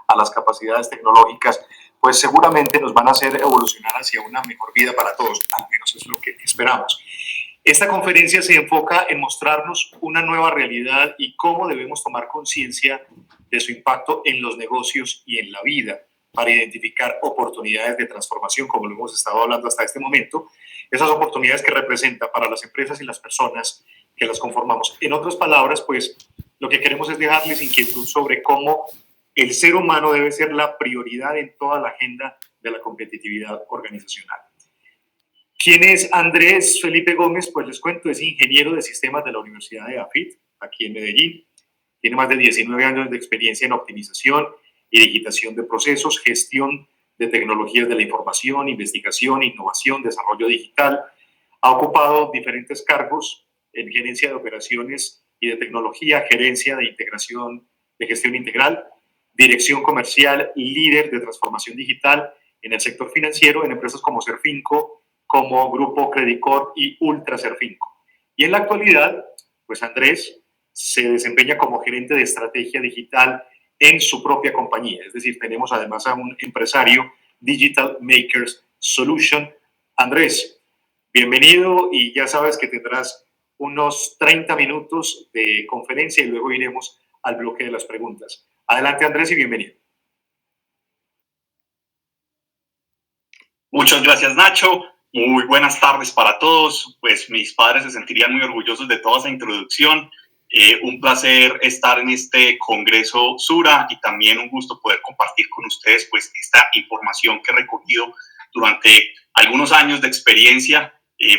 a las capacidades tecnológicas, pues seguramente nos van a hacer evolucionar hacia una mejor vida para todos, al menos es lo que esperamos. Esta conferencia se enfoca en mostrarnos una nueva realidad y cómo debemos tomar conciencia de su impacto en los negocios y en la vida para identificar oportunidades de transformación, como lo hemos estado hablando hasta este momento, esas oportunidades que representa para las empresas y las personas que las conformamos. En otras palabras, pues lo que queremos es dejarles inquietud sobre cómo el ser humano debe ser la prioridad en toda la agenda de la competitividad organizacional. ¿Quién es Andrés Felipe Gómez? Pues les cuento, es ingeniero de sistemas de la Universidad de AFIT, aquí en Medellín. Tiene más de 19 años de experiencia en optimización y digitación de procesos, gestión de tecnologías de la información, investigación, innovación, desarrollo digital. Ha ocupado diferentes cargos en gerencia de operaciones y de tecnología, gerencia de integración, de gestión integral, dirección comercial, líder de transformación digital en el sector financiero, en empresas como Serfinco, como Grupo Credit Corp y Ultra Serfinco. Y en la actualidad, pues Andrés se desempeña como gerente de estrategia digital en su propia compañía. Es decir, tenemos además a un empresario, Digital Makers Solution. Andrés, bienvenido y ya sabes que tendrás unos 30 minutos de conferencia y luego iremos al bloque de las preguntas. Adelante, Andrés, y bienvenido. Muchas gracias, Nacho. Muy buenas tardes para todos. Pues mis padres se sentirían muy orgullosos de toda esa introducción. Un placer estar en este Congreso Sura y también un gusto poder compartir con ustedes pues esta información que he recogido durante algunos años de experiencia.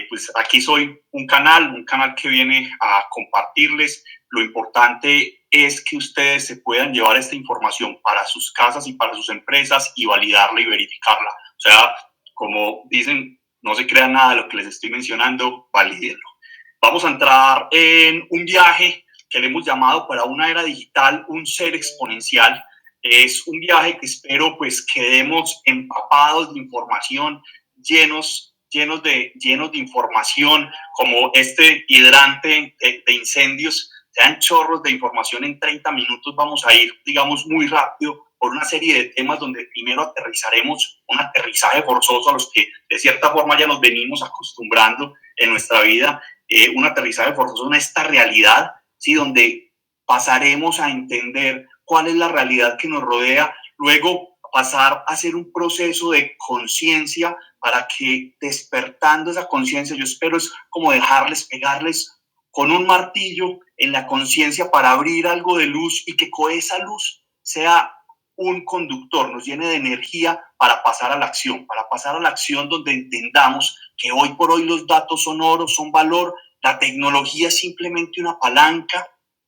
Pues aquí soy un canal que viene a compartirles. Lo importante es que ustedes se puedan llevar esta información para sus casas y para sus empresas y validarla y verificarla. O sea, como dicen, no se crean nada de lo que les estoy mencionando, valídenlo. Vamos a entrar en un viaje que le hemos llamado para una era digital, un ser exponencial. Es un viaje que espero pues quedemos empapados de información, llenos de información, como este hidrante de incendios. Sean chorros de información en 30 minutos. Vamos a ir, digamos, muy rápido por una serie de temas donde primero aterrizaremos un aterrizaje forzoso a los que de cierta forma ya nos venimos acostumbrando en nuestra vida, un aterrizaje forzoso en esta realidad, ¿sí? Donde pasaremos a entender cuál es la realidad que nos rodea, luego pasar a hacer un proceso de conciencia para que despertando esa conciencia, yo espero es como pegarles con un martillo en la conciencia para abrir algo de luz y que con esa luz sea un conductor, nos llene de energía para pasar a la acción donde entendamos que hoy por hoy los datos son oro, son valor, la tecnología es simplemente una palanca,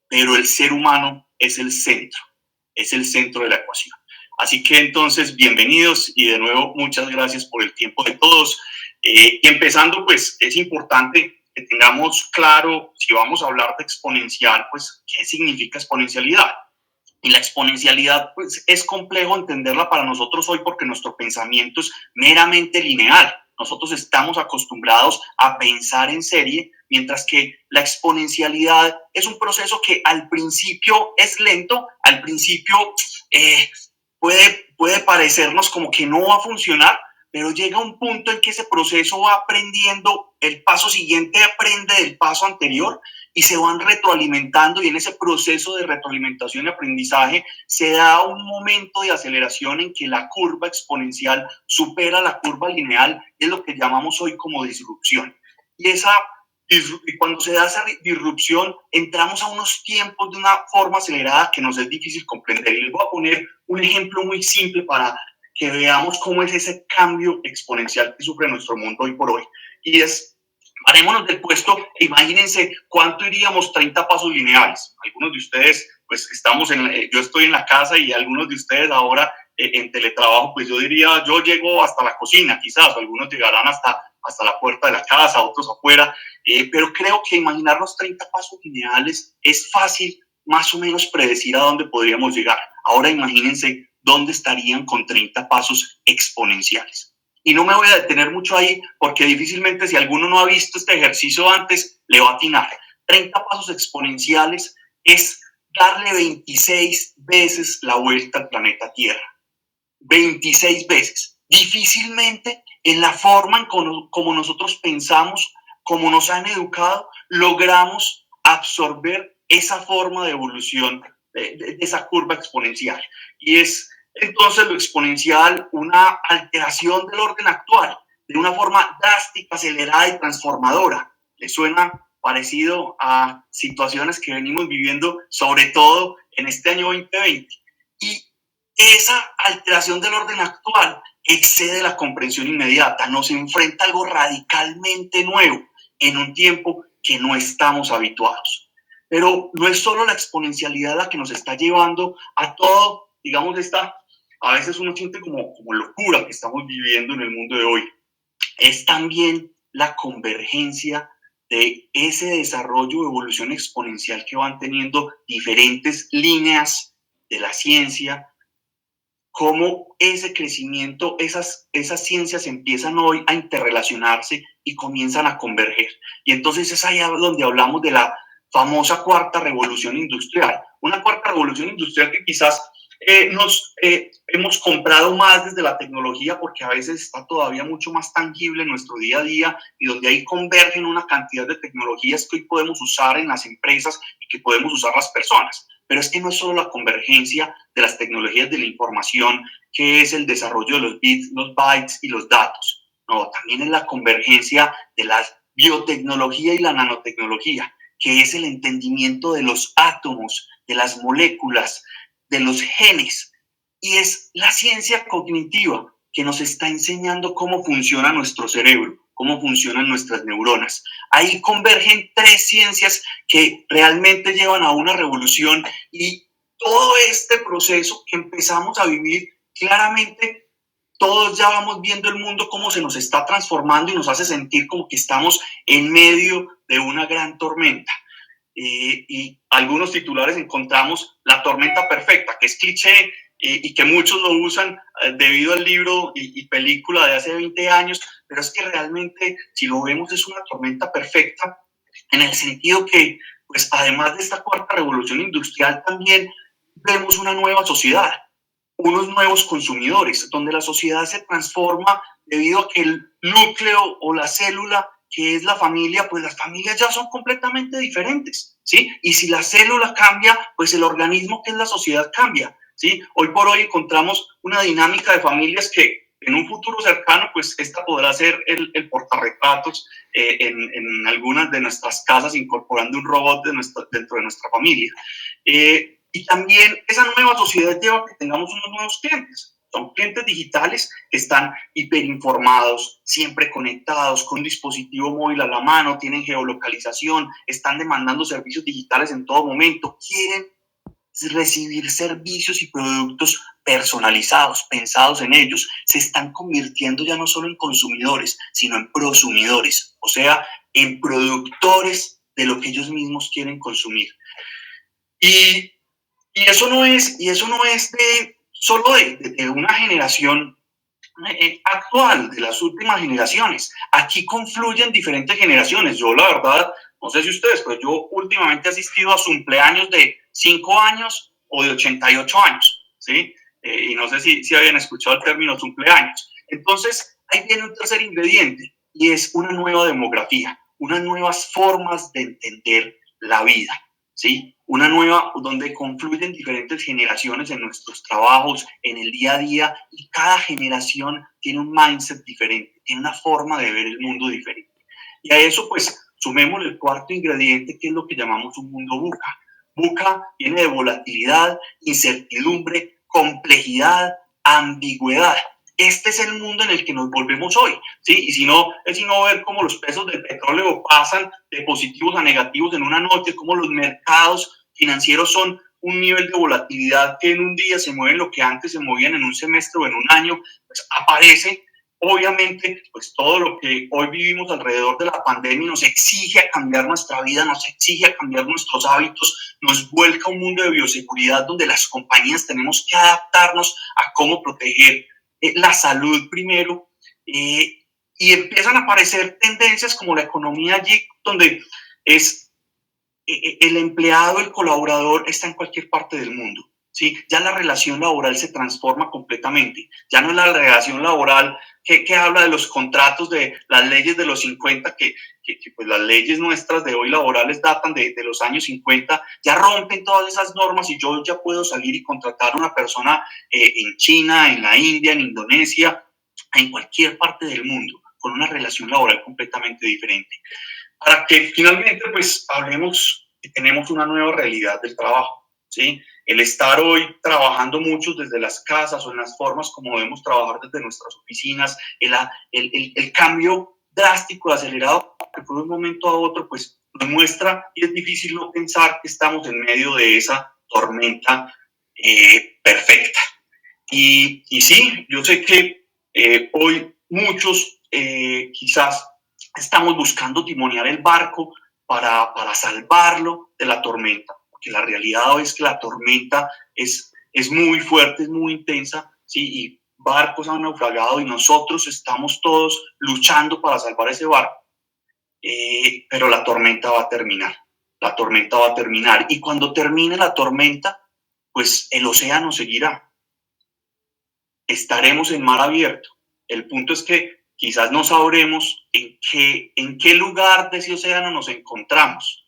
pero el ser humano es el centro de la ecuación. Así que entonces, bienvenidos y de nuevo muchas gracias por el tiempo de todos. Y empezando, pues es importante que tengamos claro, si vamos a hablar de exponencial, pues qué significa exponencialidad. Y la exponencialidad, pues, es complejo entenderla para nosotros hoy porque nuestro pensamiento es meramente lineal. Nosotros estamos acostumbrados a pensar en serie, mientras que la exponencialidad es un proceso que al principio es lento, al principio puede parecernos como que no va a funcionar, pero llega un punto en que ese proceso va aprendiendo, el paso siguiente aprende del paso anterior y se van retroalimentando, y en ese proceso de retroalimentación y aprendizaje se da un momento de aceleración en que la curva exponencial supera la curva lineal, es lo que llamamos hoy como disrupción. Y cuando se da esa disrupción, entramos a unos tiempos de una forma acelerada que nos es difícil comprender. Y les voy a poner un ejemplo muy simple para que veamos cómo es ese cambio exponencial que sufre nuestro mundo hoy por hoy. Y es, parémonos del puesto, imagínense cuánto iríamos 30 pasos lineales. Algunos de ustedes, pues yo estoy en la casa y algunos de ustedes ahora en teletrabajo, pues yo diría, yo llego hasta la cocina, quizás, algunos llegarán hasta la puerta de la casa, otros afuera, pero creo que imaginarnos 30 pasos lineales es fácil más o menos predecir a dónde podríamos llegar. Ahora imagínense dónde estarían con 30 pasos exponenciales. Y no me voy a detener mucho ahí porque difícilmente si alguno no ha visto este ejercicio antes, le va a atinar. 30 pasos exponenciales es darle 26 veces la vuelta al planeta Tierra. 26 veces. Difícilmente en la forma en como nosotros pensamos, como nos han educado, logramos absorber esa forma de evolución, de esa curva exponencial. Y es entonces lo exponencial una alteración del orden actual, de una forma drástica, acelerada y transformadora. ¿Le suena parecido a situaciones que venimos viviendo, sobre todo en este año 2020? Y esa alteración del orden actual excede la comprensión inmediata, nos enfrenta a algo radicalmente nuevo en un tiempo que no estamos habituados. Pero no es solo la exponencialidad la que nos está llevando a todo, digamos, a veces uno siente como locura que estamos viviendo en el mundo de hoy. Es también la convergencia de ese desarrollo o evolución exponencial que van teniendo diferentes líneas de la ciencia, cómo ese crecimiento, esas ciencias empiezan hoy a interrelacionarse y comienzan a converger. Y entonces es allá donde hablamos de la famosa cuarta revolución industrial. Una cuarta revolución industrial que quizás hemos comprado más desde la tecnología porque a veces está todavía mucho más tangible en nuestro día a día y donde ahí convergen una cantidad de tecnologías que hoy podemos usar en las empresas y que podemos usar las personas. Pero es que no es solo la convergencia de las tecnologías de la información, que es el desarrollo de los bits, los bytes y los datos. No, también es la convergencia de la biotecnología y la nanotecnología, que es el entendimiento de los átomos, de las moléculas, de los genes. Y es la ciencia cognitiva que nos está enseñando cómo funciona nuestro cerebro, cómo funcionan nuestras neuronas. Ahí convergen tres ciencias que realmente llevan a una revolución y todo este proceso que empezamos a vivir, claramente todos ya vamos viendo el mundo cómo se nos está transformando y nos hace sentir como que estamos en medio de una gran tormenta. Y algunos titulares encontramos la tormenta perfecta, que es cliché y que muchos lo usan debido al libro y película de hace 20 años, pero es que realmente, si lo vemos, es una tormenta perfecta en el sentido que, pues, además de esta cuarta revolución industrial, también vemos una nueva sociedad, unos nuevos consumidores, donde la sociedad se transforma debido a que el núcleo o la célula que es la familia, pues las familias ya son completamente diferentes, ¿sí? Y si la célula cambia, pues el organismo que es la sociedad cambia, ¿sí? Hoy por hoy encontramos una dinámica de familias que en un futuro cercano, pues esta podrá ser el portarretratos en algunas de nuestras casas, incorporando un robot dentro de nuestra familia. Y también esa nueva sociedad lleva a que tengamos unos nuevos clientes. Son clientes digitales que están hiperinformados, siempre conectados, con un dispositivo móvil a la mano, tienen geolocalización, están demandando servicios digitales en todo momento, quieren recibir servicios y productos personalizados, pensados en ellos. Se están convirtiendo ya no solo en consumidores, sino en prosumidores, o sea, en productores de lo que ellos mismos quieren consumir. Y eso no es solo de una generación actual, de las últimas generaciones. Aquí confluyen diferentes generaciones. Yo, la verdad, no sé si ustedes, pero yo últimamente he asistido a cumpleaños de 5 años o de 88 años, ¿sí? Y no sé si habían escuchado el término cumpleaños. Entonces, ahí viene un tercer ingrediente y es una nueva demografía, unas nuevas formas de entender la vida, ¿sí? Una nueva, donde confluyen diferentes generaciones en nuestros trabajos, en el día a día, y cada generación tiene un mindset diferente, tiene una forma de ver el mundo diferente. Y a eso, pues, sumemos el cuarto ingrediente, que es lo que llamamos un mundo VUCA. VUCA viene de volatilidad, incertidumbre, complejidad, ambigüedad. Este es el mundo en el que nos volvemos hoy, ¿sí? Y si no, es sino ver cómo los precios del petróleo pasan de positivos a negativos en una noche, cómo los mercados financieros son un nivel de volatilidad que en un día se mueven lo que antes se movían en un semestre o en un año, pues aparece. Obviamente, pues todo lo que hoy vivimos alrededor de la pandemia nos exige a cambiar nuestra vida, nos exige a cambiar nuestros hábitos, nos vuelca a un mundo de bioseguridad donde las compañías tenemos que adaptarnos a cómo proteger la salud primero, y empiezan a aparecer tendencias como la economía allí, donde es el empleado, el colaborador está en cualquier parte del mundo. ¿Sí? Ya la relación laboral se transforma completamente. Ya no es la relación laboral que habla de los contratos, de las leyes de los 50, que pues las leyes nuestras de hoy laborales datan de los años 50, ya rompen todas esas normas y yo ya puedo salir y contratar a una persona en China, en la India, en Indonesia, en cualquier parte del mundo, con una relación laboral completamente diferente. Para que finalmente pues hablemos que tenemos una nueva realidad del trabajo, ¿sí? El estar hoy trabajando muchos desde las casas o en las formas como debemos trabajar desde nuestras oficinas, el cambio drástico, acelerado, que fue de un momento a otro, pues nos muestra y es difícil no pensar que estamos en medio de esa tormenta perfecta. Y sí, yo sé que hoy muchos quizás estamos buscando timonear el barco para salvarlo de la tormenta, porque la realidad hoy es que la tormenta es muy fuerte, es muy intensa, ¿sí? Y barcos han naufragado y nosotros estamos todos luchando para salvar ese barco, pero la tormenta va a terminar, la tormenta va a terminar, y cuando termine la tormenta, pues el océano seguirá, estaremos en mar abierto. El punto es que quizás no sabremos en qué lugar de ese océano nos encontramos.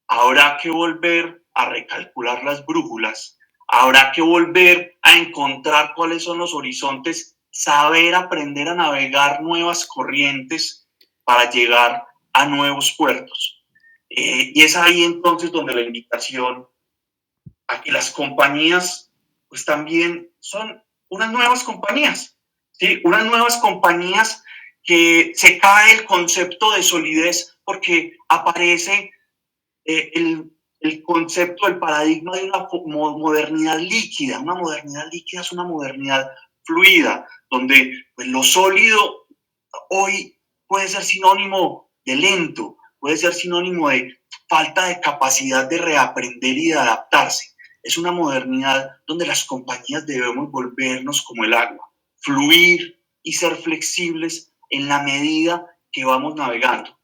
Habrá que volver a recalcular las brújulas, habrá que volver a encontrar cuáles son los horizontes, saber aprender a navegar nuevas corrientes para llegar a nuevos puertos. Y es ahí entonces donde la invitación a que las compañías pues también son unas nuevas compañías, ¿sí? Unas nuevas compañías que se cae el concepto de solidez porque aparece el concepto, el paradigma de una modernidad líquida. Una modernidad líquida es una modernidad fluida, donde pues, lo sólido hoy puede ser sinónimo de lento, puede ser sinónimo de falta de capacidad de reaprender y de adaptarse. Es una modernidad donde las compañías debemos volvernos como el agua, fluir y ser flexibles en la medida que vamos navegando.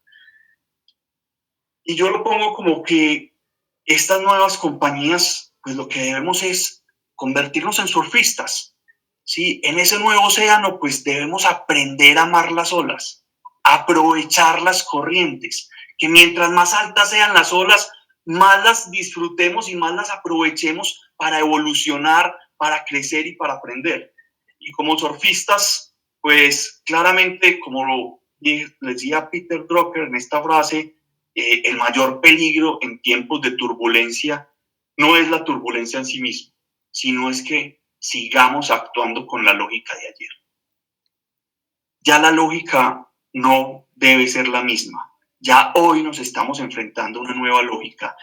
Y yo lo pongo como que estas nuevas compañías, pues lo que debemos es convertirnos en surfistas, ¿sí? En ese nuevo océano, pues debemos aprender a amar las olas, aprovechar las corrientes, que mientras más altas sean las olas, más las disfrutemos y más las aprovechemos para evolucionar, para crecer y para aprender. Y como surfistas, pues claramente, como lo decía Peter Drucker en esta frase, el mayor peligro en tiempos de turbulencia no es la turbulencia en sí misma, sino es que sigamos actuando con la lógica de ayer. Ya la lógica no debe ser la misma. Ya hoy nos estamos enfrentando a una nueva lógica.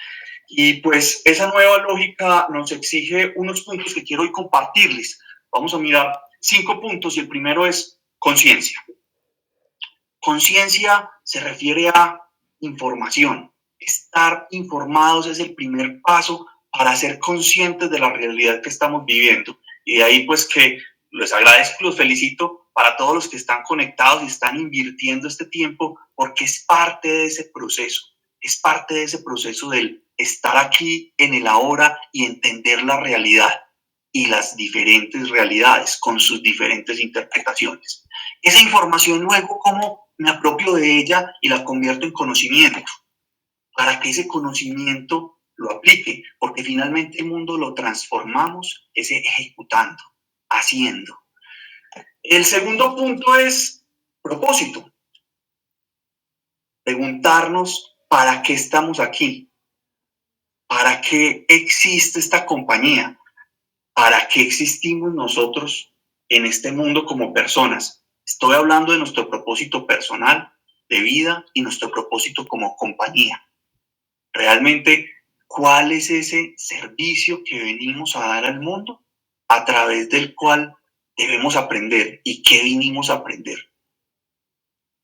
Y pues esa nueva lógica nos exige unos puntos que quiero hoy compartirles. Vamos a mirar 5 puntos y el primero es conciencia. Conciencia se refiere a información. Estar informados es el primer paso para ser conscientes de la realidad que estamos viviendo. Y de ahí pues que les agradezco y los felicito para todos los que están conectados y están invirtiendo este tiempo, porque es parte de ese proceso. Es parte de ese proceso del estar aquí en el ahora y entender la realidad y las diferentes realidades con sus diferentes interpretaciones. Esa información luego, ¿cómo me apropio de ella y la convierto en conocimiento? Para que ese conocimiento lo aplique, porque finalmente el mundo lo transformamos ejecutando, haciendo. El segundo punto es propósito. Preguntarnos para qué estamos aquí, para qué existe esta compañía, para qué existimos nosotros en este mundo como personas. Estoy hablando de nuestro propósito personal, de vida y nuestro propósito como compañía. Realmente, ¿cuál es ese servicio que venimos a dar al mundo a través del cual debemos aprender y qué vinimos a aprender?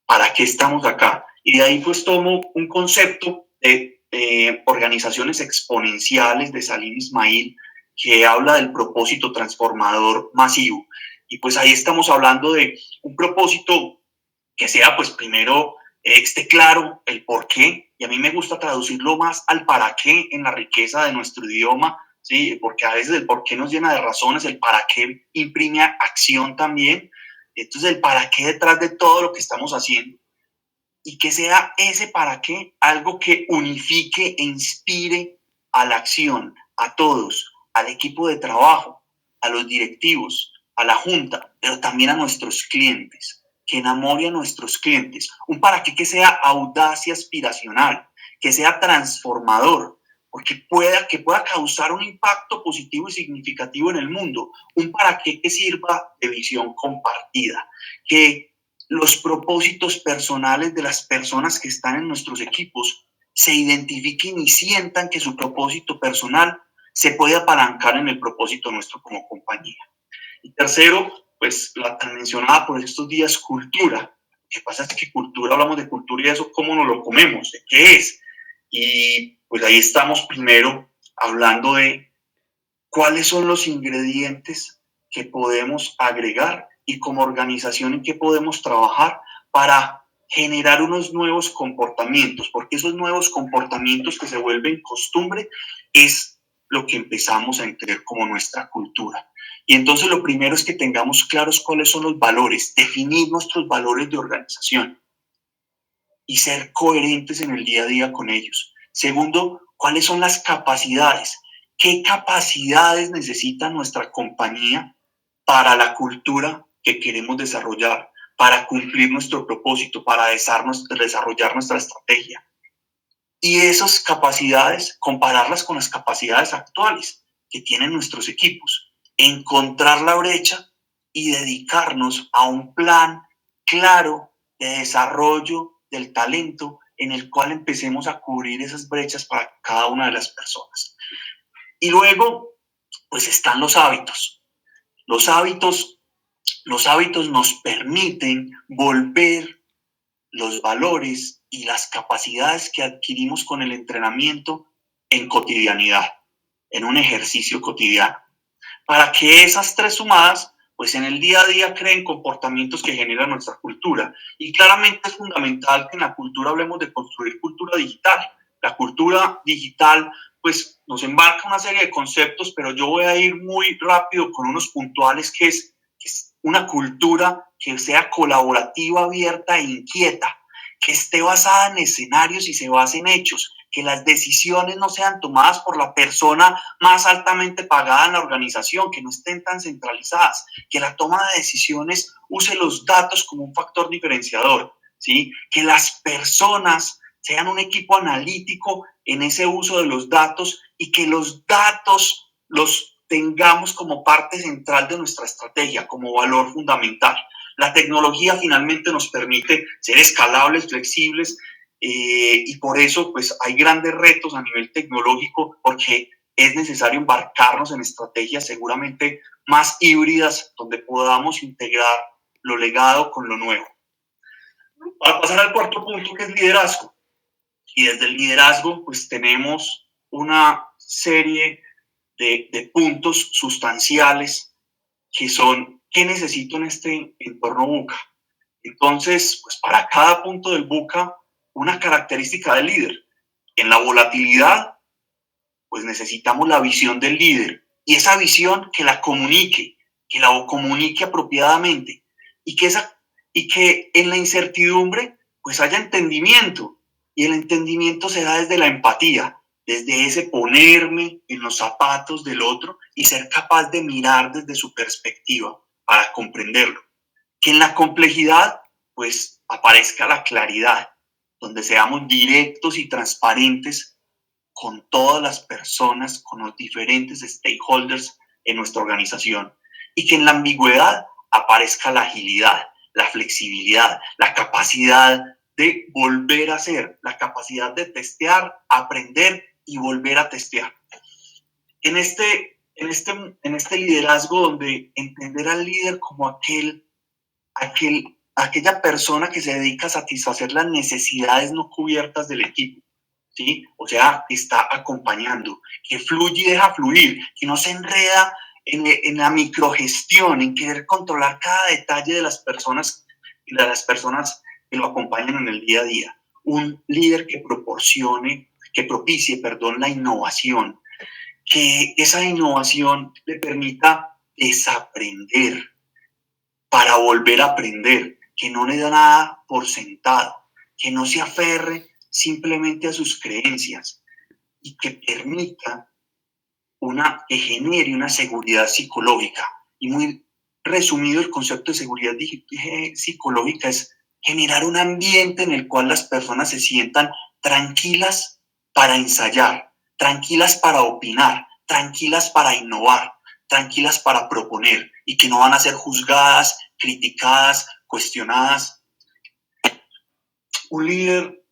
¿Para qué estamos acá? Y de ahí pues tomo un concepto de organizaciones exponenciales de Salim Ismail que habla del propósito transformador masivo. Y pues ahí estamos hablando de un propósito que sea pues primero esté claro el por qué, y a mí me gusta traducirlo más al para qué en la riqueza de nuestro idioma, ¿sí? Porque a veces el por qué nos llena de razones, el para qué imprime acción también. Entonces, el para qué detrás de todo lo que estamos haciendo, y que sea ese para qué algo que unifique e inspire a la acción, a todos, al equipo de trabajo, a los directivos, a la junta, pero también a nuestros clientes, que enamore a nuestros clientes. Un para qué que sea audaz y aspiracional, que sea transformador, porque que pueda causar un impacto positivo y significativo en el mundo. Un para qué que sirva de visión compartida, que los propósitos personales de las personas que están en nuestros equipos se identifiquen y sientan que su propósito personal se puede apalancar en el propósito nuestro como compañía. Y tercero, pues la tan mencionada por estos días, cultura. Lo que pasa es que cultura, hablamos de cultura y eso, ¿cómo nos lo comemos? ¿De qué es? Y pues ahí estamos primero hablando de cuáles son los ingredientes que podemos agregar y como organización en qué podemos trabajar para generar unos nuevos comportamientos, porque esos nuevos comportamientos que se vuelven costumbre es lo que empezamos a entender como nuestra cultura. Y entonces lo primero es que tengamos claros cuáles son los valores, definir nuestros valores de organización y ser coherentes en el día a día con ellos. Segundo, cuáles son las capacidades. ¿Qué capacidades necesita nuestra compañía para la cultura que queremos desarrollar, para cumplir nuestro propósito, para desarrollar nuestra estrategia? Y esas capacidades, compararlas con las capacidades actuales que tienen nuestros equipos, encontrar la brecha y dedicarnos a un plan claro de desarrollo del talento en el cual empecemos a cubrir esas brechas para cada una de las personas. Y luego, pues están los hábitos. Los hábitos nos permiten volver los valores y las capacidades que adquirimos con el entrenamiento en cotidianidad, en un ejercicio cotidiano, para que esas tres sumadas, pues en el día a día creen comportamientos que generan nuestra cultura. Y claramente es fundamental que en la cultura hablemos de construir cultura digital. La cultura digital, pues nos embarca una serie de conceptos, pero yo voy a ir muy rápido con unos puntuales que es una cultura que sea colaborativa, abierta e inquieta, que esté basada en escenarios y se base en hechos, que las decisiones no sean tomadas por la persona más altamente pagada en la organización, que no estén tan centralizadas, que la toma de decisiones use los datos como un factor diferenciador, ¿sí? Que las personas sean un equipo analítico en ese uso de los datos y que los datos los tengamos como parte central de nuestra estrategia, como valor fundamental. La tecnología finalmente nos permite ser escalables, flexibles, y por eso pues hay grandes retos a nivel tecnológico porque es necesario embarcarnos en estrategias seguramente más híbridas donde podamos integrar lo legado con lo nuevo. Para pasar al cuarto punto, que es liderazgo. Y desde el liderazgo pues tenemos una serie de puntos sustanciales que son ¿qué necesito en este entorno VUCA? Entonces, pues para cada punto del VUCA, una característica del líder. En la volatilidad, pues necesitamos la visión del líder y esa visión que la comunique apropiadamente y que en la incertidumbre, pues haya entendimiento y el entendimiento se da desde la empatía, desde ese ponerme en los zapatos del otro y ser capaz de mirar desde su perspectiva para comprenderlo. Que en la complejidad, pues aparezca la claridad, donde seamos directos y transparentes con todas las personas, con los diferentes stakeholders en nuestra organización. Y que en la ambigüedad aparezca la agilidad, la flexibilidad, la capacidad de volver a hacer, la capacidad de testear, aprender y volver a testear. En este liderazgo donde entender al líder como aquella persona que se dedica a satisfacer las necesidades no cubiertas del equipo, ¿sí? O sea, que está acompañando, que fluye y deja fluir, que no se enreda en la microgestión, en querer controlar cada detalle de las personas que lo acompañan en el día a día. Un líder que propicie la innovación, que esa innovación le permita desaprender para volver a aprender, que no le da nada por sentado, que no se aferre simplemente a sus creencias y que permita que genere una seguridad psicológica. Y muy resumido, el concepto de seguridad psicológica es generar un ambiente en el cual las personas se sientan tranquilas para ensayar, tranquilas para opinar, tranquilas para innovar, tranquilas para proponer y que no van a ser juzgadas, criticadas, cuestionadas. Un líder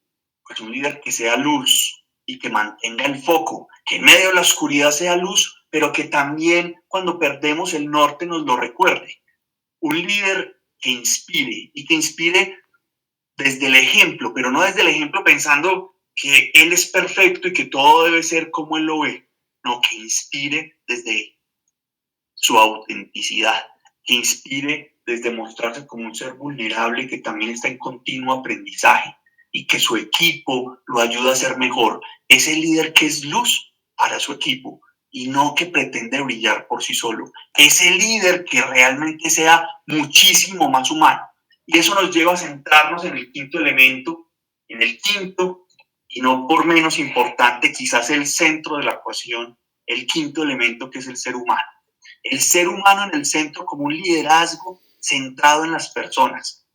que sea luz y que mantenga el foco, que en medio de la oscuridad sea luz, pero que también cuando perdemos el norte nos lo recuerde. Un líder que inspire y que inspire desde el ejemplo, pero no desde el ejemplo pensando que él es perfecto y que todo debe ser como él lo ve, no, que inspire desde su autenticidad, que inspire desde mostrarse como un ser vulnerable que también está en continuo aprendizaje y que su equipo lo ayuda a ser mejor. Ese líder que es luz para su equipo y no que pretende brillar por sí solo. Ese líder que realmente sea muchísimo más humano. Y eso nos lleva a centrarnos en el quinto elemento, en el quinto, y no por menos importante, quizás el centro de la ecuación, el quinto elemento que es el ser humano. El ser humano en el centro como un liderazgo centrado en las personas.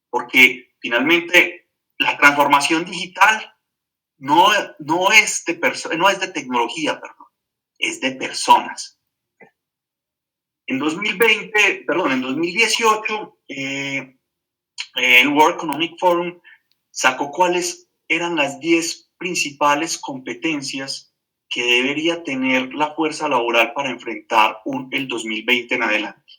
Porque finalmente la transformación digital no es de tecnología, es de personas. En 2018, el World Economic Forum sacó cuáles eran las 10 principales competencias que debería tener la fuerza laboral para enfrentar el 2020 en adelante.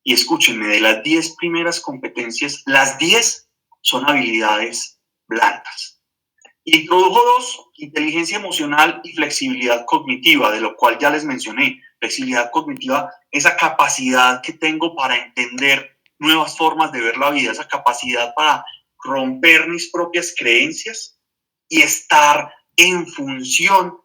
Y escúchenme, de las 10 primeras competencias, las 10 son habilidades blandas. Introdujo 2, inteligencia emocional y flexibilidad cognitiva, de lo cual ya les mencioné. Flexibilidad cognitiva, esa capacidad que tengo para entender nuevas formas de ver la vida, esa capacidad para romper mis propias creencias y estar en función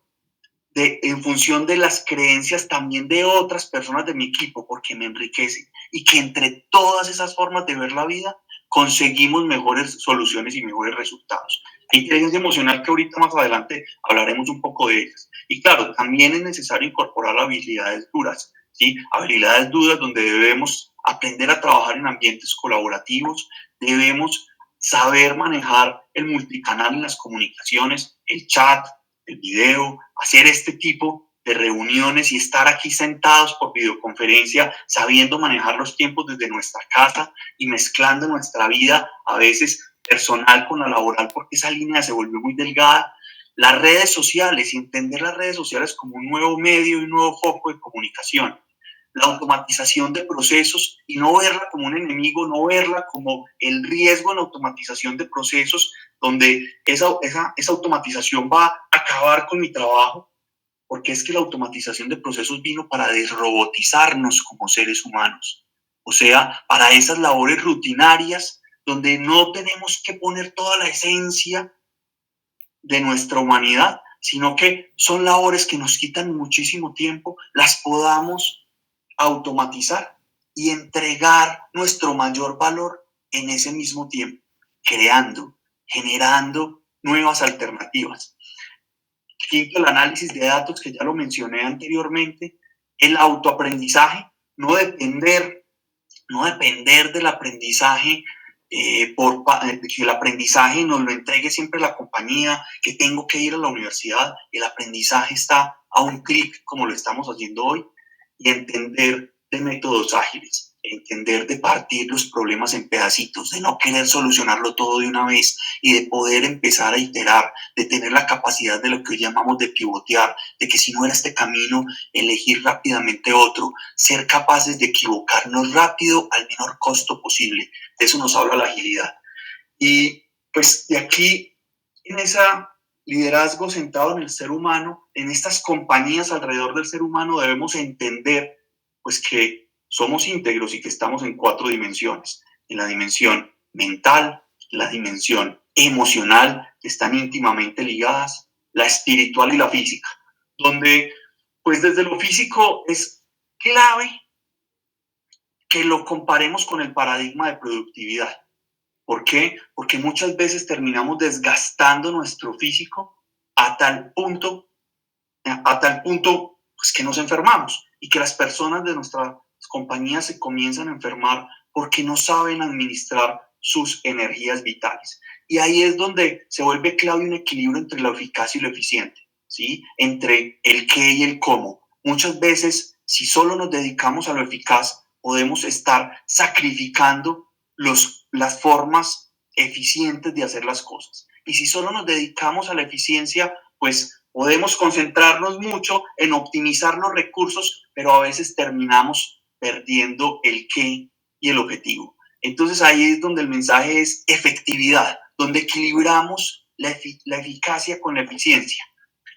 de las creencias también de otras personas de mi equipo, porque me enriquecen, y que entre todas esas formas de ver la vida conseguimos mejores soluciones y mejores resultados. Inteligencia emocional, que ahorita más adelante hablaremos un poco de ellas. Y claro, también es necesario incorporar habilidades duras, ¿sí? Habilidades duras donde debemos aprender a trabajar en ambientes colaborativos, debemos saber manejar el multicanal en las comunicaciones, el chat, el video, hacer este tipo de reuniones y estar aquí sentados por videoconferencia, sabiendo manejar los tiempos desde nuestra casa y mezclando nuestra vida a veces personal con la laboral, porque esa línea se volvió muy delgada. Las redes sociales, y entender las redes sociales como un nuevo medio y un nuevo foco de comunicación. La automatización de procesos y no verla como un enemigo, no verla como el riesgo en la automatización de procesos, donde esa automatización va a acabar con mi trabajo, porque es que la automatización de procesos vino para desrobotizarnos como seres humanos. O sea, para esas labores rutinarias donde no tenemos que poner toda la esencia de nuestra humanidad, sino que son labores que nos quitan muchísimo tiempo, las podamos automatizar y entregar nuestro mayor valor en ese mismo tiempo, generando nuevas alternativas. Quinto, el análisis de datos, que ya lo mencioné anteriormente, el autoaprendizaje, no depender del aprendizaje, que el aprendizaje nos lo entregue siempre la compañía, que tengo que ir a la universidad. El aprendizaje está a un clic, como lo estamos haciendo hoy, y entender de métodos ágiles, entender de partir los problemas en pedacitos, de no querer solucionarlo todo de una vez y de poder empezar a iterar, de tener la capacidad de lo que hoy llamamos de pivotear, de que si no era este camino, elegir rápidamente otro, ser capaces de equivocarnos rápido al menor costo posible. De eso nos habla la agilidad. Y pues de aquí, en ese liderazgo sentado en el ser humano, en estas compañías alrededor del ser humano, debemos entender pues que somos íntegros y que estamos en 4 dimensiones: en la dimensión mental, la dimensión emocional, que están íntimamente ligadas, la espiritual y la física, donde pues desde lo físico es clave que lo comparemos con el paradigma de productividad. ¿Por qué? Porque muchas veces terminamos desgastando nuestro físico a tal punto pues, que nos enfermamos y que las personas de nuestra compañía se comienzan a enfermar porque no saben administrar sus energías vitales. Y ahí es donde se vuelve clave un equilibrio entre lo eficaz y lo eficiente, ¿sí? Entre el qué y el cómo. Muchas veces, si solo nos dedicamos a lo eficaz, podemos estar sacrificando las formas eficientes de hacer las cosas. Y si solo nos dedicamos a la eficiencia, pues podemos concentrarnos mucho en optimizar los recursos, pero a veces terminamos perdiendo el qué y el objetivo. Entonces ahí es donde el mensaje es efectividad, donde equilibramos la eficacia con la eficiencia.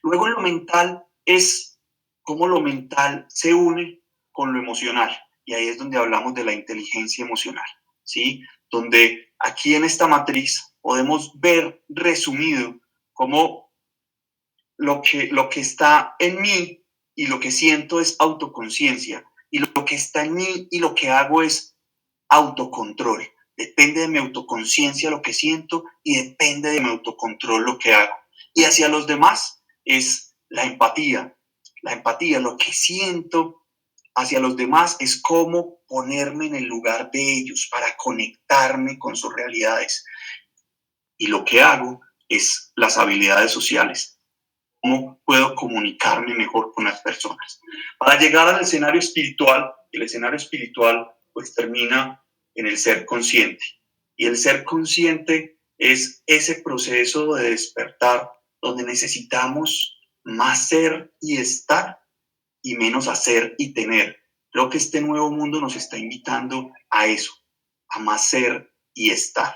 Luego lo mental es cómo lo mental se une con lo emocional. Y ahí es donde hablamos de la inteligencia emocional, ¿sí? Donde aquí en esta matriz podemos ver resumido cómo lo que está en mí y lo que siento es autoconciencia. Y lo que está en mí y lo que hago es autocontrol. Depende de mi autoconciencia lo que siento y depende de mi autocontrol lo que hago. Y hacia los demás es la empatía. La empatía, lo que siento hacia los demás es cómo ponerme en el lugar de ellos para conectarme con sus realidades. Y lo que hago es las habilidades sociales. ¿Cómo puedo comunicarme mejor con las personas? Para llegar al escenario espiritual, el escenario espiritual pues termina en el ser consciente. Y el ser consciente es ese proceso de despertar donde necesitamos más ser y estar y menos hacer y tener. Creo que este nuevo mundo nos está invitando a eso, a más ser y estar,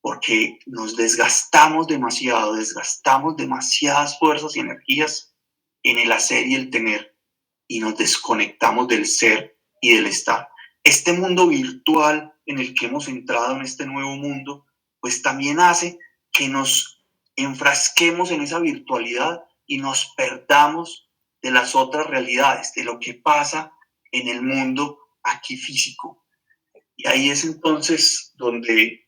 porque nos desgastamos demasiado, desgastamos demasiadas fuerzas y energías en el hacer y el tener, y nos desconectamos del ser y del estar. Este mundo virtual en el que hemos entrado, en este nuevo mundo, pues también hace que nos enfrasquemos en esa virtualidad y nos perdamos de las otras realidades, de lo que pasa en el mundo aquí físico. Y ahí es entonces donde,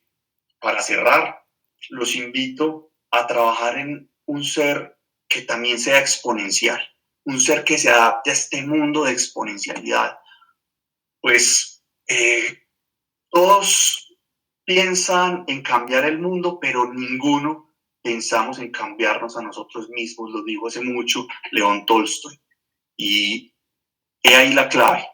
para cerrar, los invito a trabajar en un ser que también sea exponencial, un ser que se adapte a este mundo de exponencialidad. Pues todos piensan en cambiar el mundo, pero ninguno pensamos en cambiarnos a nosotros mismos, lo dijo hace mucho León Tolstoy. Y he ahí la clave,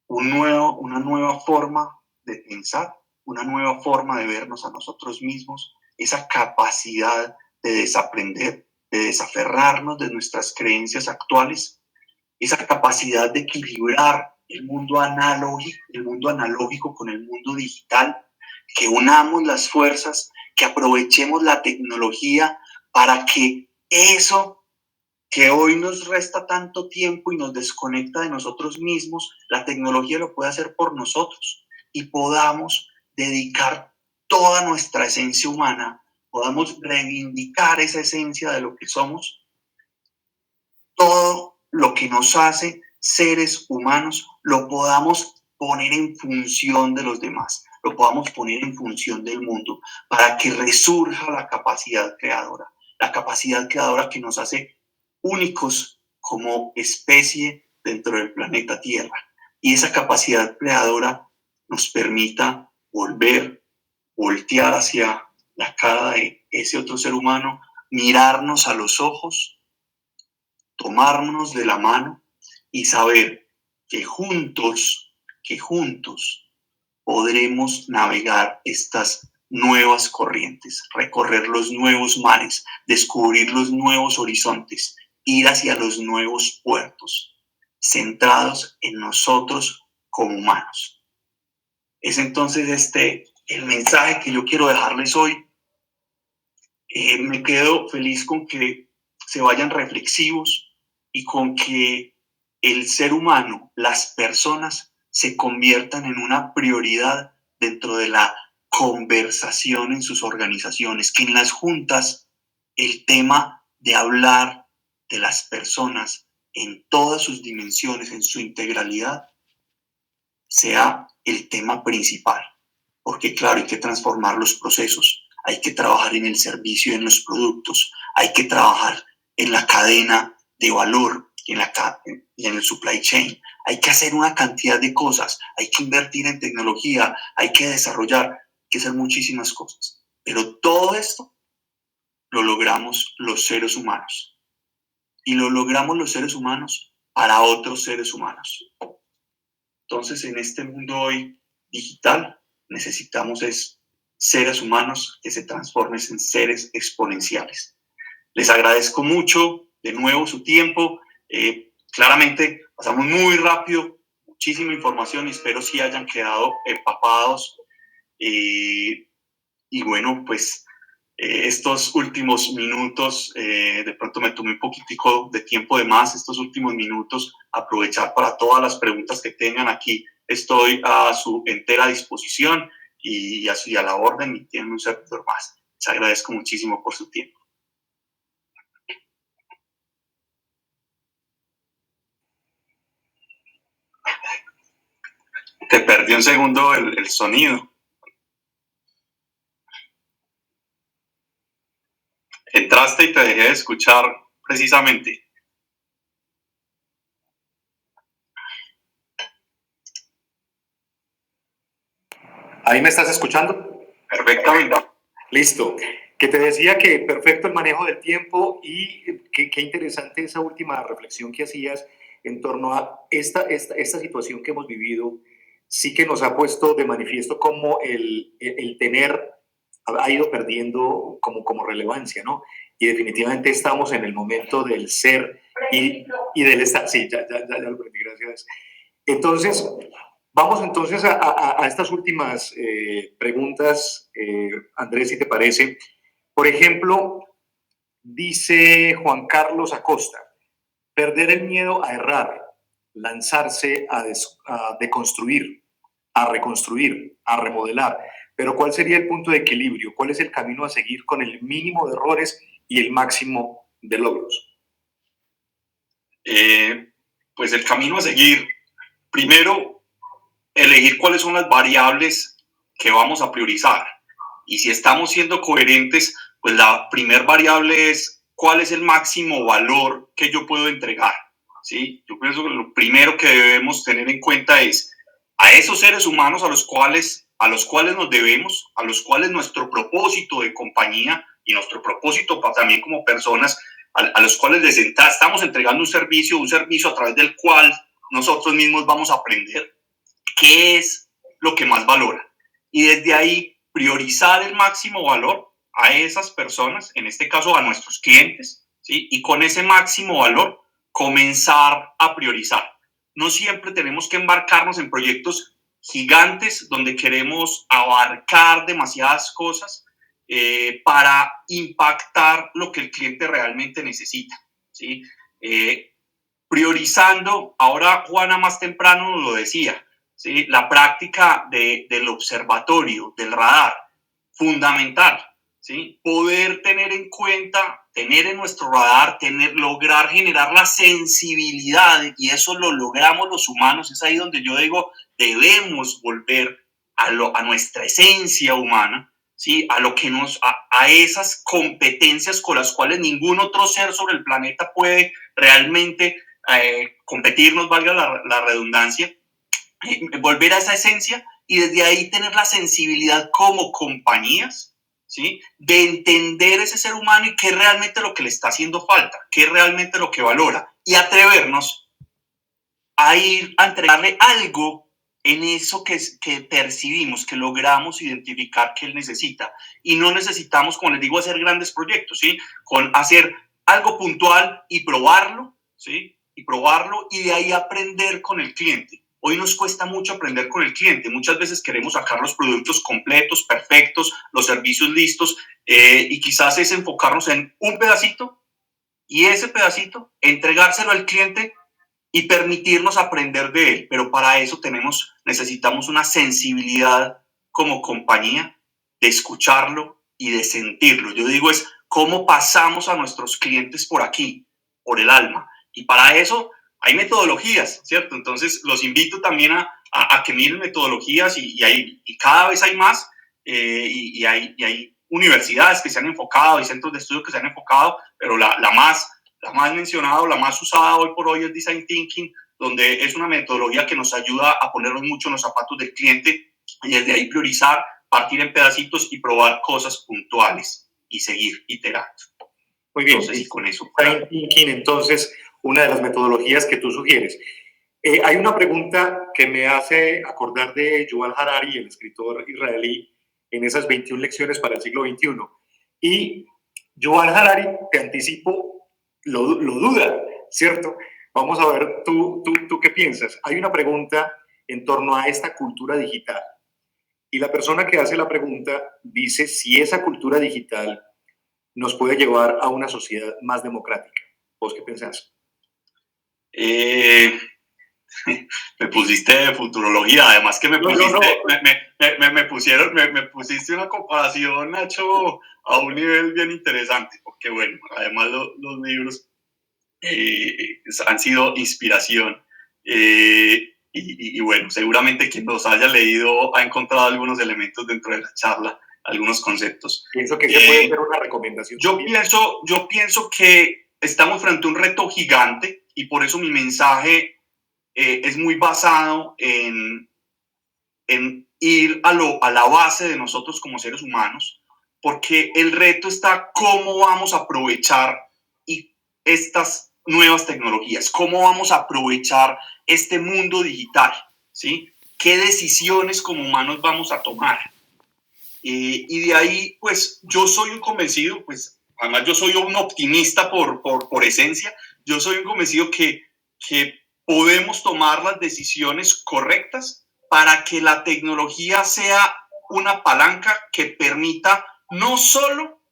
una nueva forma de pensar, una nueva forma de vernos a nosotros mismos, esa capacidad de desaprender, de desaferrarnos de nuestras creencias actuales, esa capacidad de equilibrar el mundo analógico con el mundo digital, que unamos las fuerzas, que aprovechemos la tecnología para que eso que hoy nos resta tanto tiempo y nos desconecta de nosotros mismos, la tecnología lo puede hacer por nosotros y podamos dedicar toda nuestra esencia humana, podamos reivindicar esa esencia de lo que somos, todo lo que nos hace seres humanos, lo podamos poner en función de los demás, lo podamos poner en función del mundo, para que resurja la capacidad creadora que nos hace únicos como especie dentro del planeta Tierra. Y esa capacidad creadora nos permita voltear hacia la cara de ese otro ser humano, mirarnos a los ojos, tomarnos de la mano y saber que juntos podremos navegar estas nuevas corrientes, recorrer los nuevos mares, descubrir los nuevos horizontes, ir hacia los nuevos puertos, centrados en nosotros como humanos. Es entonces el mensaje que yo quiero dejarles hoy. Me quedo feliz con que se vayan reflexivos y con que el ser humano, las personas, se conviertan en una prioridad dentro de la conversación en sus organizaciones, que en las juntas el tema de hablar de las personas en todas sus dimensiones, en su integralidad, sea el tema principal. Porque claro, hay que transformar los procesos, hay que trabajar en el servicio y en los productos, hay que trabajar en la cadena de valor y en el supply chain. Hay que hacer una cantidad de cosas, hay que invertir en tecnología, hay que desarrollar, hay que hacer muchísimas cosas. Pero todo esto lo logramos los seres humanos. Y lo logramos los seres humanos para otros seres humanos. Entonces, en este mundo hoy digital, necesitamos seres humanos que se transformen en seres exponenciales. Les agradezco mucho de nuevo su tiempo. Claramente pasamos muy rápido, muchísima información y espero si hayan quedado empapados. Y bueno, pues estos últimos minutos, de pronto me tomé un poquitico de tiempo de más, estos últimos minutos, aprovechar para todas las preguntas que tengan aquí. Estoy a su entera disposición y a la orden y tienen un servidor más. Les agradezco muchísimo por su tiempo. Te perdí un segundo el sonido. Entraste y te dejé de escuchar precisamente. ¿Ahí me estás escuchando? Perfectamente. Listo. Que te decía que perfecto el manejo del tiempo y qué interesante esa última reflexión que hacías en torno a esta situación que hemos vivido. Sí que nos ha puesto de manifiesto cómo el tener ha ido perdiendo como relevancia, ¿no? Y definitivamente estamos en el momento del ser y del estar. Sí, ya lo perdí, gracias. Entonces, vamos entonces a estas últimas preguntas, Andrés, si te parece. Por ejemplo, dice Juan Carlos Acosta, perder el miedo a errar, lanzarse a deconstruir, a reconstruir, a remodelar. Pero ¿cuál sería el punto de equilibrio? ¿Cuál es el camino a seguir con el mínimo de errores y el máximo de logros? Pues el camino a seguir, primero, elegir cuáles son las variables que vamos a priorizar. Y si estamos siendo coherentes, pues la primer variable es cuál es el máximo valor que yo puedo entregar, ¿sí? Yo pienso que lo primero que debemos tener en cuenta es a esos seres humanos a los cuales nos debemos, a los cuales nuestro propósito de compañía y nuestro propósito también como personas, a los cuales les estamos entregando un servicio a través del cual nosotros mismos vamos a aprender qué es lo que más valora. Y desde ahí priorizar el máximo valor a esas personas, en este caso a nuestros clientes, ¿sí? Y con ese máximo valor comenzar a priorizar. No siempre tenemos que embarcarnos en proyectos gigantes donde queremos abarcar demasiadas cosas para impactar lo que el cliente realmente necesita, ¿sí? Priorizando, ahora Juana más temprano nos lo decía, ¿sí? La práctica del observatorio, del radar, fundamental, ¿sí? Poder tener en cuenta, tener en nuestro radar, lograr generar la sensibilidad, y eso lo logramos los humanos. Es ahí donde yo digo, debemos volver a nuestra esencia humana, ¿sí? A esas competencias con las cuales ningún otro ser sobre el planeta puede realmente competirnos, valga la redundancia, volver a esa esencia y desde ahí tener la sensibilidad como compañías, ¿sí? De entender ese ser humano y qué es realmente lo que le está haciendo falta, qué es realmente lo que valora, y atrevernos a ir a entregarle algo en eso que percibimos, que logramos identificar que él necesita. Y no necesitamos, como les digo, hacer grandes proyectos, ¿sí? Con hacer algo puntual y probarlo, ¿sí? Y de ahí aprender con el cliente. Hoy nos cuesta mucho aprender con el cliente. Muchas veces queremos sacar los productos completos, perfectos, los servicios listos, y quizás es enfocarnos en un pedacito y ese pedacito entregárselo al cliente y permitirnos aprender de él. Pero para eso necesitamos una sensibilidad como compañía de escucharlo y de sentirlo. Yo digo es cómo pasamos a nuestros clientes por aquí, por el alma. Y para eso hay metodologías, ¿cierto? Entonces los invito también a que miren metodologías y cada vez hay más y hay universidades que se han enfocado, hay centros de estudio que se han enfocado, pero la más mencionada, la más usada hoy por hoy es Design Thinking, donde es una metodología que nos ayuda a ponernos mucho en los zapatos del cliente y desde ahí priorizar, partir en pedacitos y probar cosas puntuales y seguir iterando. Muy bien. Entonces, y con eso. Design Thinking, entonces, una de las metodologías que tú sugieres. Hay una pregunta que me hace acordar de Yuval Harari, el escritor israelí, en esas 21 lecciones para el siglo XXI. Y Yuval Harari, te anticipo, lo duda, ¿cierto? Vamos a ver, ¿tú qué piensas? Hay una pregunta en torno a esta cultura digital. Y la persona que hace la pregunta dice si esa cultura digital nos puede llevar a una sociedad más democrática. ¿Vos qué pensás? Me pusiste de futurología, además que me pusiste una comparación, Nacho, a un nivel bien interesante, porque bueno, además los libros han sido inspiración y bueno, seguramente quien los haya leído ha encontrado algunos elementos dentro de la charla, algunos conceptos. Pienso que se puede ser una recomendación. Yo pienso que estamos frente a un reto gigante y por eso mi mensaje es muy basado en ir a la base de nosotros como seres humanos, porque el reto está cómo vamos a aprovechar estas nuevas tecnologías, cómo vamos a aprovechar este mundo digital, ¿sí? ¿Qué decisiones como humanos vamos a tomar? Y de ahí, pues, yo soy un convencido, pues, además yo soy un optimista por esencia, yo soy un convencido que podemos tomar las decisiones correctas para que la tecnología sea una palanca que permita no solo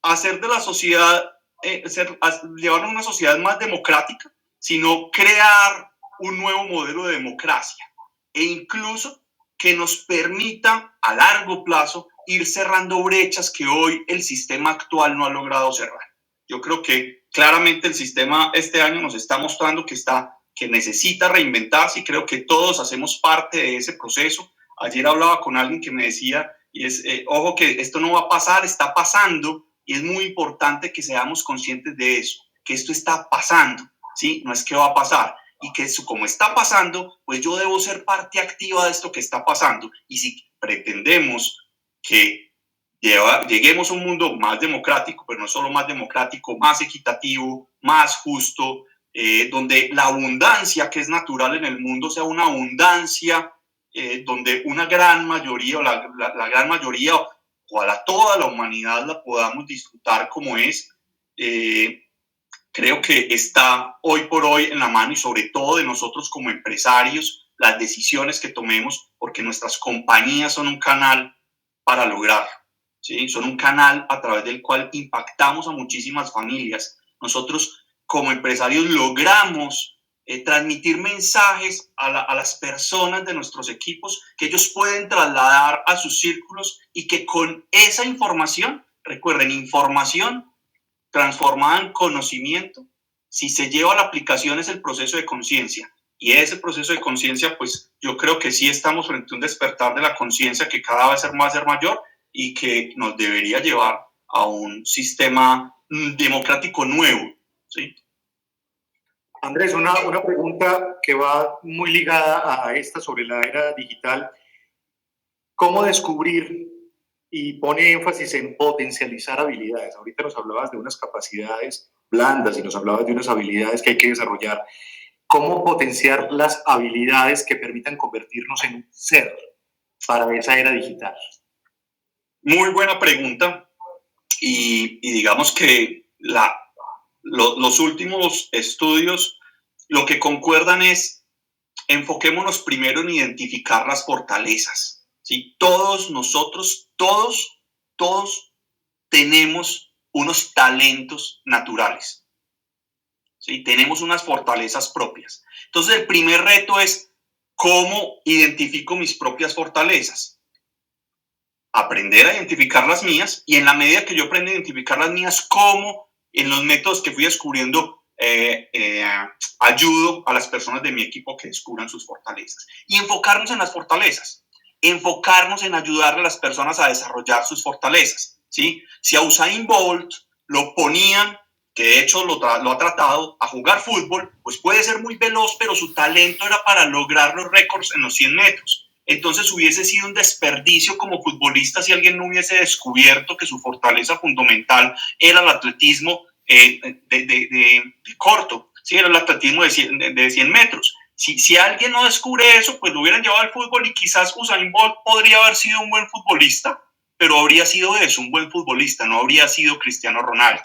hacer de la sociedad, llevarnos a una sociedad más democrática, sino crear un nuevo modelo de democracia e incluso que nos permita a largo plazo ir cerrando brechas que hoy el sistema actual no ha logrado cerrar. Yo creo que claramente el sistema este año nos está mostrando que necesita reinventarse y creo que todos hacemos parte de ese proceso. Ayer hablaba con alguien que me decía, ojo que esto no va a pasar, está pasando y es muy importante que seamos conscientes de eso, que esto está pasando, ¿sí? No es que va a pasar y que eso como está pasando, pues yo debo ser parte activa de esto que está pasando y si pretendemos que lleguemos a un mundo más democrático, pero no solo más democrático, más equitativo, más justo, donde la abundancia que es natural en el mundo sea una abundancia donde una gran mayoría o la gran mayoría o a toda la humanidad la podamos disfrutar como es, creo que está hoy por hoy en la mano y sobre todo de nosotros como empresarios, las decisiones que tomemos, porque nuestras compañías son un canal para lograr, ¿sí? Son un canal a través del cual impactamos a muchísimas familias. Nosotros como empresarios logramos transmitir mensajes a las personas de nuestros equipos que ellos pueden trasladar a sus círculos y que con esa información, recuerden, información transformada en conocimiento, si se lleva a la aplicación es el proceso de conciencia. Y ese proceso de conciencia, pues yo creo que sí estamos frente a un despertar de la conciencia que cada vez va a ser mayor y que nos debería llevar a un sistema democrático nuevo, ¿sí? Andrés, una pregunta que va muy ligada a esta sobre la era digital. ¿Cómo descubrir y pone énfasis en potencializar habilidades? Ahorita nos hablabas de unas capacidades blandas y nos hablabas de unas habilidades que hay que desarrollar. ¿Cómo potenciar las habilidades que permitan convertirnos en un ser para esa era digital? Muy buena pregunta y digamos que los últimos estudios lo que concuerdan es enfoquémonos primero en identificar las fortalezas, ¿sí? Todos nosotros, todos tenemos unos talentos naturales, ¿sí? Tenemos unas fortalezas propias. Entonces el primer reto es ¿cómo identifico mis propias fortalezas? aprender a identificar las mías, y en la medida que yo aprendo a identificar las mías, como en los métodos que fui descubriendo, ayudo a las personas de mi equipo que descubran sus fortalezas. Y enfocarnos en las fortalezas, enfocarnos en ayudarle a las personas a desarrollar sus fortalezas, ¿sí? Si a Usain Bolt lo ponían, que de hecho lo ha tratado, a jugar fútbol, pues puede ser muy veloz, pero su talento era para lograr los récords en los 100 metros. Entonces hubiese sido un desperdicio como futbolista si alguien no hubiese descubierto que su fortaleza fundamental era el atletismo de corto, ¿sí? Era el atletismo de 100 metros. Si alguien no descubre eso, pues lo hubieran llevado al fútbol, y quizás Usain Bolt podría haber sido un buen futbolista, pero habría sido eso, un buen futbolista, no habría sido Cristiano Ronaldo,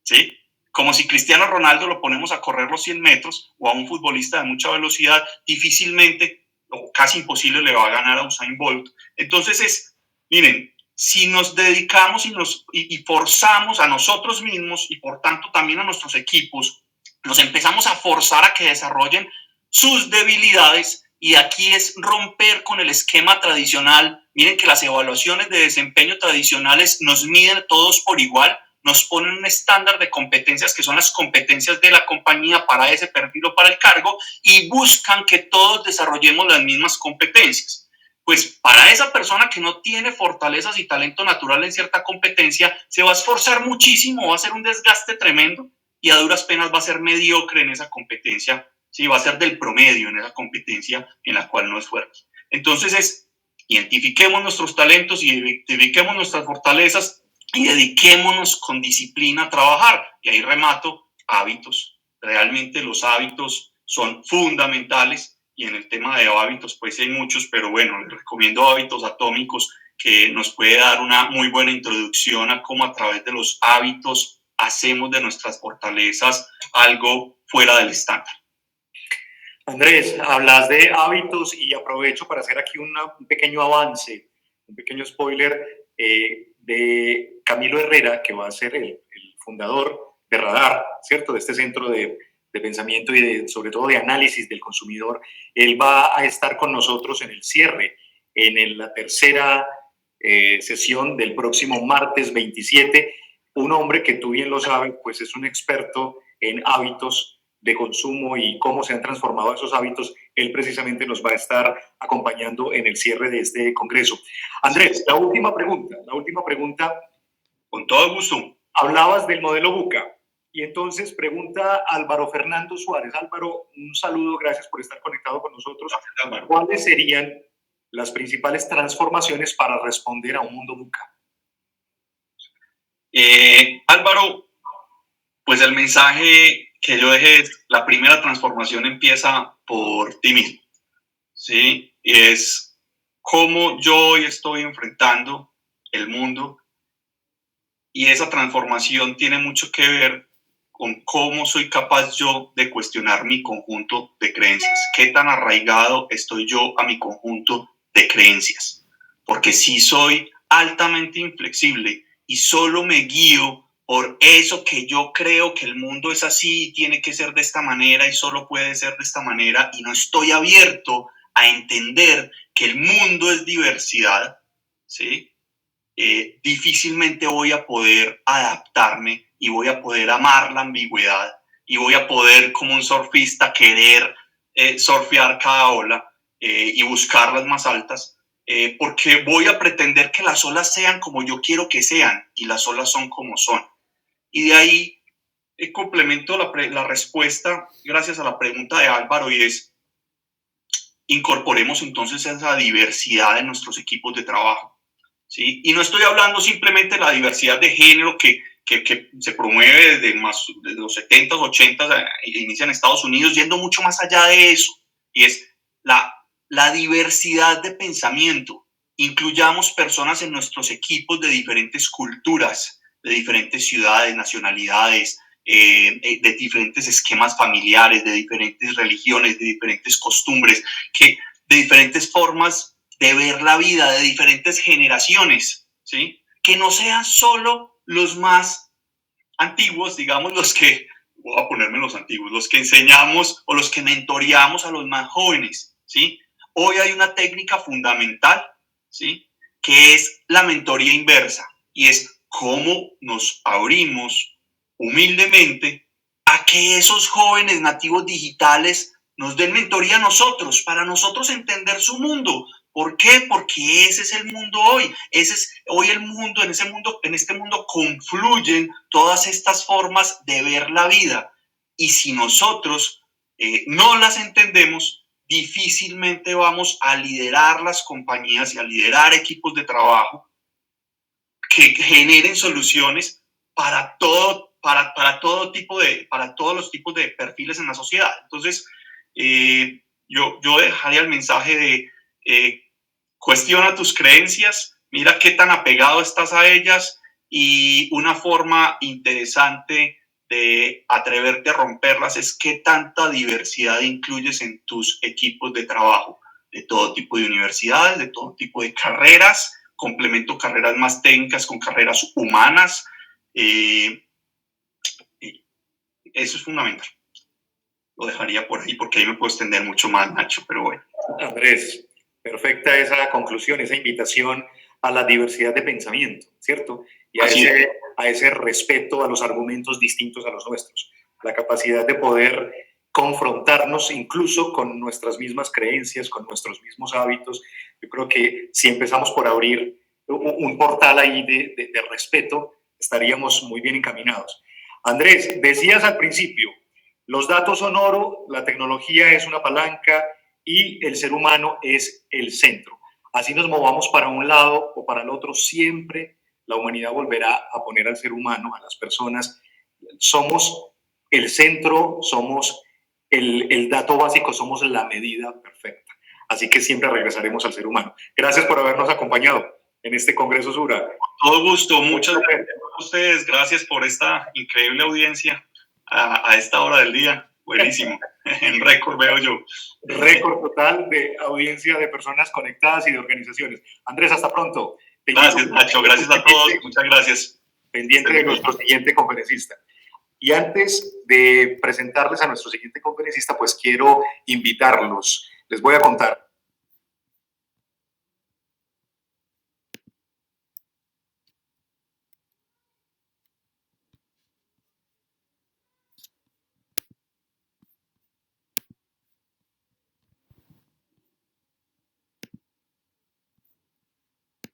¿sí? Como si Cristiano Ronaldo lo ponemos a correr los 100 metros, o a un futbolista de mucha velocidad, difícilmente o casi imposible le va a ganar a Usain Bolt. Entonces miren, si nos dedicamos y forzamos a nosotros mismos, y por tanto también a nuestros equipos, nos empezamos a forzar a que desarrollen sus debilidades, y aquí es romper con el esquema tradicional. Miren que las evaluaciones de desempeño tradicionales nos miden todos por igual, nos ponen un estándar de competencias que son las competencias de la compañía para ese perfil o para el cargo, y buscan que todos desarrollemos las mismas competencias. Pues para esa persona que no tiene fortalezas y talento natural en cierta competencia, se va a esforzar muchísimo, va a ser un desgaste tremendo, y a duras penas va a ser mediocre en esa competencia, ¿sí? Va a ser del promedio en esa competencia en la cual no es fuerte. Entonces identifiquemos nuestros talentos, identifiquemos nuestras fortalezas, y dediquémonos con disciplina a trabajar. Y ahí remato: hábitos. Realmente los hábitos son fundamentales, y en el tema de hábitos pues hay muchos, pero bueno, les recomiendo Hábitos Atómicos, que nos puede dar una muy buena introducción a cómo a través de los hábitos hacemos de nuestras fortalezas algo fuera del estándar. Andrés, hablas de hábitos, y aprovecho para hacer aquí un pequeño avance, un pequeño spoiler de Camilo Herrera, que va a ser el fundador de Radar, ¿cierto? De este centro de pensamiento y sobre todo de análisis del consumidor. Él va a estar con nosotros en el cierre, en la tercera sesión del próximo martes 27. Un hombre que tú bien lo sabes, pues es un experto en hábitos de consumo y cómo se han transformado esos hábitos. Él precisamente nos va a estar acompañando en el cierre de este congreso. Andrés, la última pregunta. Con todo gusto. Hablabas del modelo VUCA, y entonces pregunta Álvaro Fernando Suárez. Álvaro, un saludo, gracias por estar conectado con nosotros. Álvaro. ¿Cuáles serían las principales transformaciones para responder a un mundo VUCA? Álvaro, pues el mensaje que yo dejé es: la primera transformación empieza por ti mismo, ¿sí? Y es cómo yo hoy estoy enfrentando el mundo, y esa transformación tiene mucho que ver con cómo soy capaz yo de cuestionar mi conjunto de creencias. ¿Qué tan arraigado estoy yo a mi conjunto de creencias? Porque si soy altamente inflexible y solo me guío por eso que yo creo que el mundo es así y tiene que ser de esta manera y solo puede ser de esta manera, y no estoy abierto a entender que el mundo es diversidad, ¿sí? Difícilmente voy a poder adaptarme, y voy a poder amar la ambigüedad, y voy a poder, como un surfista, querer surfear cada ola y buscar las más altas, porque voy a pretender que las olas sean como yo quiero que sean, y las olas son como son. Y de ahí complemento la respuesta gracias a la pregunta de Álvaro, y es: incorporemos entonces esa diversidad en nuestros equipos de trabajo, ¿sí? Y no estoy hablando simplemente de la diversidad de género que se promueve desde los 70s, 80s, inicia en Estados Unidos, yendo mucho más allá de eso, y es la diversidad de pensamiento. Incluyamos personas en nuestros equipos de diferentes culturas, de diferentes ciudades, nacionalidades, de diferentes esquemas familiares, de diferentes religiones, de diferentes costumbres, de diferentes formas de ver la vida, de diferentes generaciones, ¿sí? Que no sean solo los más antiguos, digamos, los que, voy a ponerme los antiguos, los que enseñamos o los que mentoreamos a los más jóvenes, ¿sí? Hoy hay una técnica fundamental, ¿sí? que es la mentoría inversa, y es cómo nos abrimos humildemente a que esos jóvenes nativos digitales nos den mentoría a nosotros, para nosotros entender su mundo. ¿Por qué? Porque ese es el mundo hoy. Ese es hoy el mundo. En este mundo confluyen todas estas formas de ver la vida. Y si nosotros no las entendemos, difícilmente vamos a liderar las compañías y a liderar equipos de trabajo que generen soluciones para todos los tipos de perfiles en la sociedad. Entonces, yo dejaría el mensaje de cuestiona tus creencias, mira qué tan apegado estás a ellas, y una forma interesante de atreverte a romperlas es qué tanta diversidad incluyes en tus equipos de trabajo, de todo tipo de universidades, de todo tipo de carreras, complemento carreras más técnicas con carreras humanas. Eso es fundamental. Lo dejaría por ahí porque ahí me puedo extender mucho más, Nacho, pero bueno. Andrés, perfecta esa conclusión, esa invitación a la diversidad de pensamiento, ¿cierto? Y a ese respeto a los argumentos distintos a los nuestros, la capacidad de poder confrontarnos incluso con nuestras mismas creencias, con nuestros mismos hábitos. Yo creo que si empezamos por abrir un portal ahí de respeto, estaríamos muy bien encaminados. Andrés, decías al principio, los datos son oro, la tecnología es una palanca y el ser humano es el centro. Así nos movamos para un lado o para el otro, siempre la humanidad volverá a poner al ser humano, a las personas. Somos el centro, somos el dato básico, somos la medida perfecta. Así que siempre regresaremos al ser humano. Gracias por habernos acompañado en este Congreso Sura. Todo gusto, muchas gracias a ustedes, gracias por esta increíble audiencia a esta hora del día. Buenísimo, en récord veo yo. Récord total de audiencia de personas conectadas y de organizaciones. Andrés, hasta pronto. Gracias, Nacho, gracias a todos, muchas gracias. Pendiente de nuestro siguiente conferencista. Y antes de presentarles a nuestro siguiente conferencista, pues quiero invitarlos. Les voy a contar.